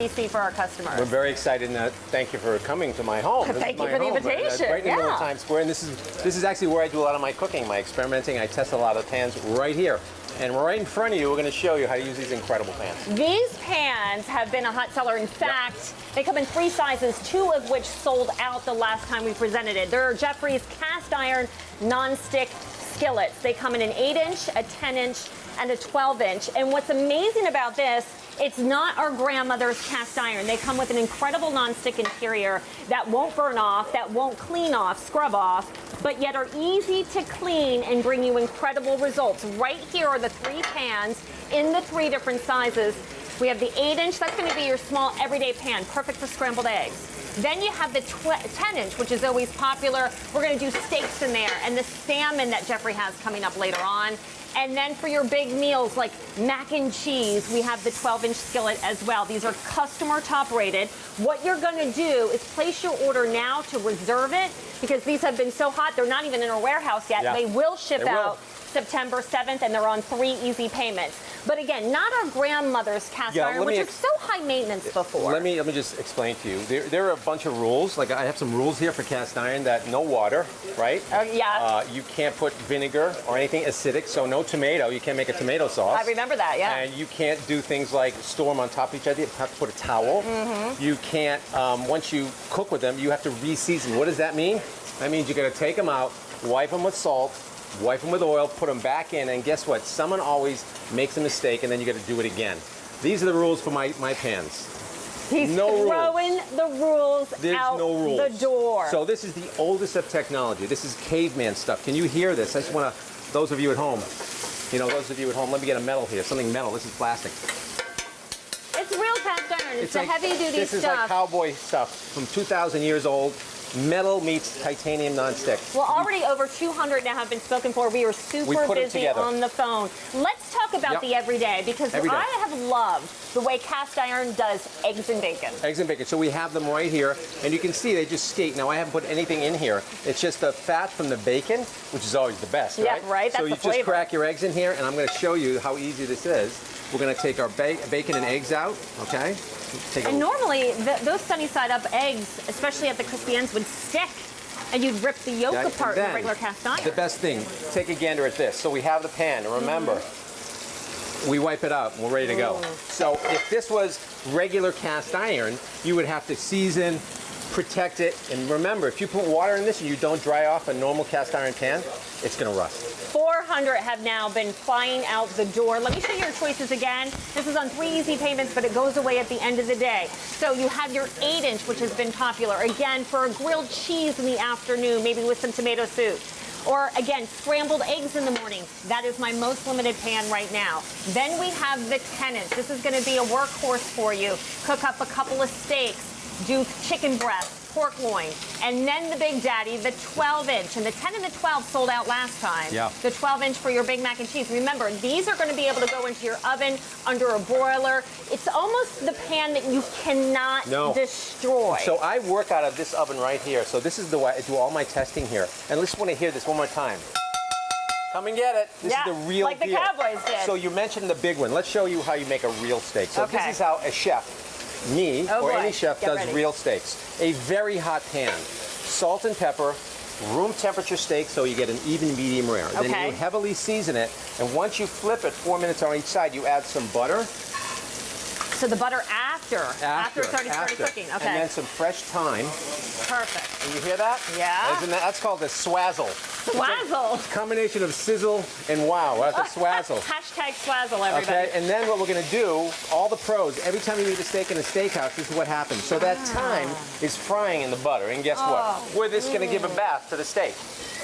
QVC for our customers. We're very excited, and thank you for coming to my home. Thank you for the invitation. Right in the middle of Times Square, and this is actually where I do a lot of my cooking, my experimenting. I test a lot of pans right here. And right in front of you, we're going to show you how to use these incredible pans. These pans have been a hot seller. In fact, they come in 3 sizes, 2 of which sold out the last time we presented it. They're Geoffrey's cast iron non-stick skillets. They come in an 8-inch, a 10-inch, and a 12-inch. And what's amazing about this, it's not our grandmother's cast iron. They come with an incredible non-stick interior that won't burn off, that won't clean off, scrub off, but yet are easy to clean and bring you incredible results. Right here are the 3 pans in the 3 different sizes. We have the 8-inch, that's going to be your small everyday pan, perfect for scrambled eggs. Then you have the 10-inch, which is always popular. We're going to do steaks in there, and the salmon that Geoffrey has coming up later on. And then for your big meals like mac and cheese, we have the 12-inch skillet as well. These are customer top rated. What you're going to do is place your order now to reserve it, because these have been so hot, they're not even in our warehouse yet. Yeah. They will ship out September 7th, and they're on 3 easy payments. But again, not our grandmother's cast iron, which are so high maintenance before. Let me just explain to you. There are a bunch of rules. Like, I have some rules here for cast iron: that no water, right? Oh, yeah. You can't put vinegar or anything acidic, so no tomato. You can't make a tomato sauce. I remember that, yeah. And you can't do things like store them on top of each other. You have to put a towel. You can't, once you cook with them, you have to re-season. What does that mean? That means you're going to take them out, wipe them with salt, wipe them with oil, put them back in, and guess what? Someone always makes a mistake, and then you got to do it again. These are the rules for my pans. He's throwing the rules out the door. So this is the oldest of technology. This is caveman stuff. Can you hear this? I just want to, those of you at home, those of you at home, let me get a metal here, something metal. This is plastic. It's real cast iron. It's the heavy-duty stuff. This is like cowboy stuff from 2,000 years old. Metal meets titanium non-stick. Well, already over 200 now have been spoken for. We are super busy on the phone. Let's talk about the everyday, because I have loved the way cast iron does eggs and bacon. Eggs and bacon. So we have them right here, and you can see they just skate. Now, I haven't put anything in here. It's just the fat from the bacon, which is always the best, right? Yeah, right. That's so you just crack your eggs in here, and I'm going to show you how easy this is. We're going to take our bacon and eggs out, okay? And normally, those sunny-side-up eggs, especially at the crispy ends, would stick, and you'd rip the yolk apart in regular cast iron. The best thing, take a gander at this. So we have the pan, and remember, we wipe it out, and we're ready to go. So if this was regular cast iron, you would have to season, protect it, and remember, if you put water in this and you don't dry off a normal cast iron pan, it's going to rust. 400 have now been flying out the door. Let me show you your choices again. This is on 3 easy payments, but it goes away at the end of the day. So you have your 8-inch, which has been popular. Again, for a grilled cheese in the afternoon, maybe with some tomato soup. Or again, scrambled eggs in the morning. That is my most limited pan right now. Then we have the 10-inch. This is going to be a workhorse for you. Cook up a couple of steaks, do chicken breast, pork loin, and then the big daddy, the 12-inch. And the 10 and the 12 sold out last time. Yeah. The 12-inch for your big mac and cheese. Remember, these are going to be able to go into your oven, under a broiler. It's almost the pan that you cannot destroy. So I work out of this oven right here. So this is the way I do all my testing here. And let's want to hear this one more time. Come and get it. This is the real deal. Like the Cowboys did. So you mentioned the big one. Let's show you how you make a real steak. So this is how a chef, or any chef, does real steaks. A very hot pan, salt and pepper, room temperature steak, so you get an even medium rare. Then you heavily season it, and once you flip it 4 minutes on each side, you add some butter. So the butter after it's already started cooking. Okay. And then some fresh thyme. Perfect. Can you hear that? Yeah. That's called a swazzle. Swazzle. It's a combination of sizzle and wow. That's a swazzle. Hashtag swazzle, everybody. Okay, and then what we're going to do, all the pros, every time you eat a steak in a steakhouse, this is what happens. So that thyme is frying in the butter, and guess what? We're just going to give a bath to the steak.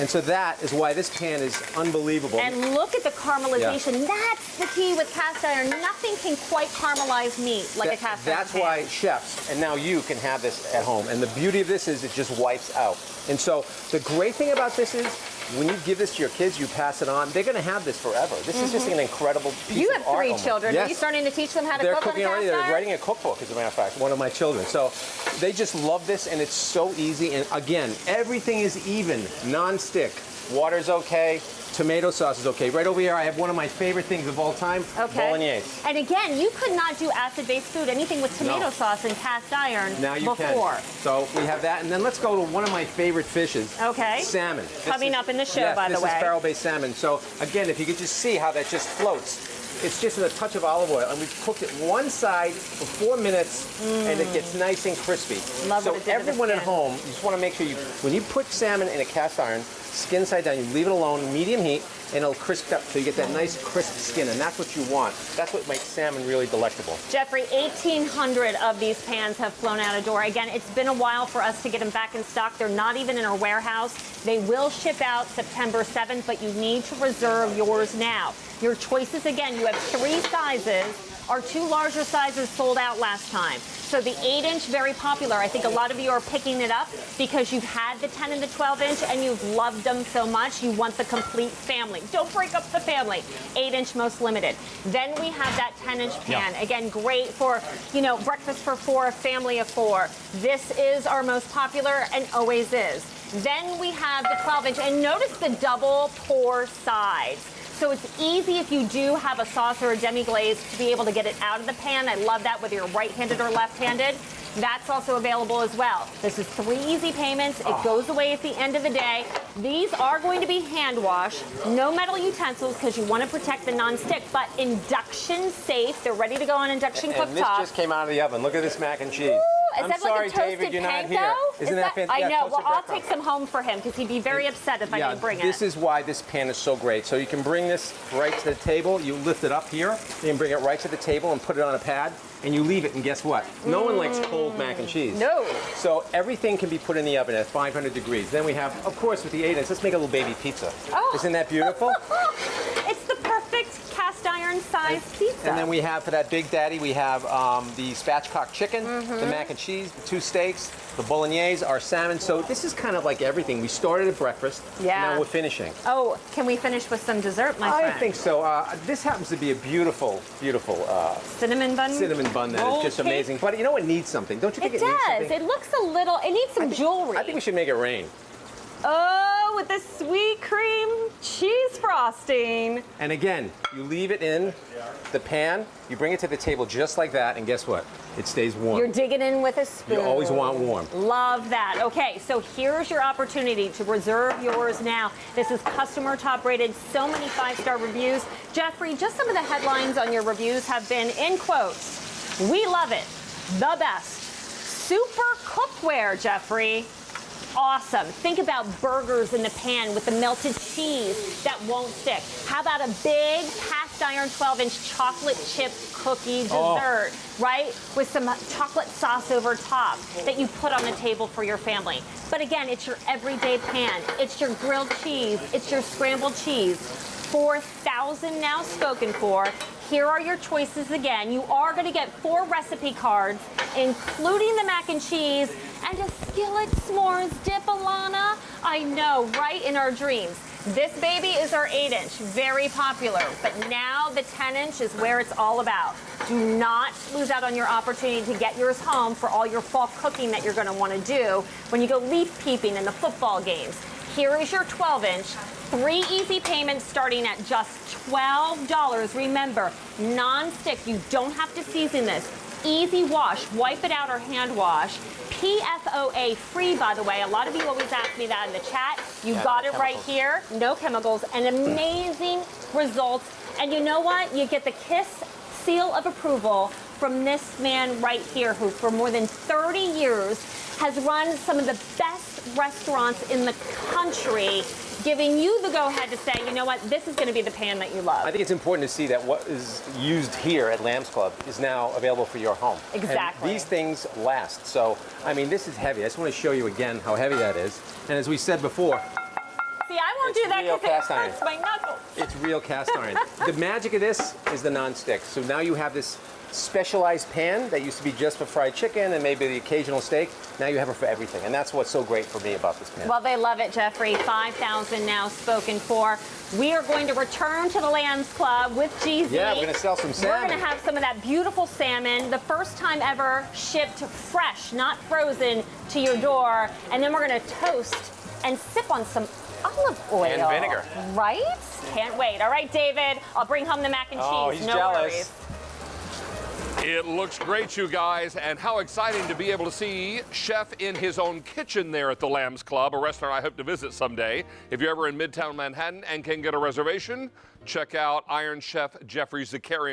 And so that is why this pan is unbelievable. And look at the caramelization. Yeah. That's the key with cast iron. Nothing can quite caramelize meat like a cast iron That's why chefs, and now you can have this at home. And the beauty of this is it just wipes out. And so the great thing about this is when you give this to your kids, you pass it on, they're going to have this forever. This is just an incredible piece of art. You have 3 children. Yes. Are you starting to teach them how to cook on a cast iron? They're cooking already. They're writing a cookbook, as a matter of fact, one of my children. So they just love this, and it's so easy. And again, everything is even, non-stick. Water's okay. Tomato sauce is okay. Right over here, I have one of my favorite things of all time, bolognese. And again, you could not do acid-based food, anything with tomato sauce and cast iron now you before. Can. So we have that, and then let's go to one of my favorite fishes. Okay. Salmon. Coming up in the show, by the way. This is barrel-based salmon. So again, if you could just see how that just floats. It's just with a touch of olive oil, and we've cooked it one side for 4 minutes, and it gets nice and crispy. Love so everyone at home, you just want to make sure when you put salmon in a cast iron, skin side down, you leave it alone, medium heat, and it'll crisp up so you get that nice crisp skin, and that's what you want. That's what makes salmon really delectable. Geoffrey, 1,800 of these pans have flown out of door. Again, it's been a while for us to get them back in stock. They're not even in our warehouse. They will ship out September 7th, but you need to reserve yours now. Your choices, again, you have 3 sizes. Our 2 larger sizes sold out last time. So the 8-inch, very popular. I think a lot of you are picking it up because you've had the 10 and the 12-inch and you've loved them so much. You want the complete family. Don't break up the family. 8-inch most limited. Then we have that 10-inch pan. Yeah. Again, great for, breakfast for 4, a family of 4. This is our most popular and always is. Then we have the 12-inch, and notice the double pour sides. So it's easy if you do have a sauce or a demi-glaze to be able to get it out of the pan. I love that whether you're right-handed or left-handed. That's also available as well. This is 3 easy payments. It goes away at the end of the day. These are going to be hand washed. No metal utensils because you want to protect the non-stick, but induction safe. They're ready to go on induction cooktop. And this just came out of the oven. Look at this mac and cheese. Is I'm that sorry, like a toasted David, you're not panko? here. Isn't that fantastic? I know. Well, I'll breadcrumb. take some home for him because he'd be very upset if I didn't bring it. This is why this pan is so great. So you can bring this right to the table. You lift it up here. You can bring it right to the table and put it on a pad. And you leave it, and guess what? No one likes cold mac and cheese. No. So everything can be put in the oven at 500 degrees. Then we have, of course, with the 8-inch, let's make a little baby pizza. Oh. Isn't that beautiful? It's the perfect cast iron size pizza. And then we have, for that big daddy, we have the spatchcock chicken, the mac and cheese, the 2 steaks, the bolognese, our salmon. So this is kind of like everything. We started at breakfast, now we're finishing. Oh, can we finish with some dessert, my friend? I think so. This happens to be a beautiful, beautiful cinnamon bun that is just amazing. But you know it needs something. Don't you think it needs something? It does. It looks a little, it needs some jewelry. I think we should make it rain. Oh, with the sweet cream cheese frosting. And again, you leave it in the pan, you bring it to the table just like that, and guess what? It stays warm. You're digging in with a spoon. You always want warm. Love that. Okay, so here's your opportunity to reserve yours now. This is customer top rated, so many 5-star reviews. Geoffrey, just some of the headlines on your reviews have been, in quotes, "We love it, the best. Super cookware, Geoffrey. Awesome. Think about burgers in the pan with the melted cheese that won't stick. How about a big cast iron 12-inch chocolate chip cookie dessert, right? With some chocolate sauce over top that you put on the table for your family. But again, it's your everyday pan. It's your grilled cheese. It's your scrambled cheese. 4,000 now spoken for. Here are your choices again. You are going to get 4 recipe cards, including the mac and cheese and a skillet s'mores dip, Alana. I know, right in our dreams. This baby is our 8-inch, very popular, but now the 10-inch is where it's all about. Do not lose out on your opportunity to get yours home for all your fall cooking that you're going to want to do when you go leaf peeping in the football games. Here is your 12-inch. 3 easy payments starting at just $12. Remember, non-stick. You don't have to season this. Easy wash. Wipe it out or hand wash. PFOA free, by the way. A lot of you always ask me that in the chat. You got it right here. No chemicals. And amazing results. And you know what? You get the KISS seal of approval from this man right here who for more than 30 years has run some of the best restaurants in the country, giving you the go-ahead to say, you know what, this is going to be the pan that you love. I think it's important to see that what is used here at Lamb's Club is now available for your home. Exactly. And these things last. So, I mean, this is heavy. I just want to show you again how heavy that is. And as we said before, see, I won't do that because it hurts my knuckles. It's real cast iron. The magic of this is the non-stick. So now you have this specialized pan that used to be just for fried chicken and maybe the occasional steak. Now you have it for everything. And that's what's so great for me about this pan. Well, they love it, Geoffrey. 5,000 now spoken for. We are going to return to the Lamb's Club with GZ. Yeah, we're going to sell some salmon. We're going to have some of that beautiful salmon, the first time ever shipped fresh, not frozen, to your door. And then we're going to toast and sip on some olive oil. And vinegar. Right? Can't wait. All right, David, I'll bring home the mac and cheese. Oh, he's no jealous. worries. It looks great, you guys, and how exciting to be able to see Chef in his own kitchen there at the Lambs Club, a restaurant I hope to visit someday. If you're ever in Midtown Manhattan and can get a reservation, check out Iron Chef Geoffrey Zakarian.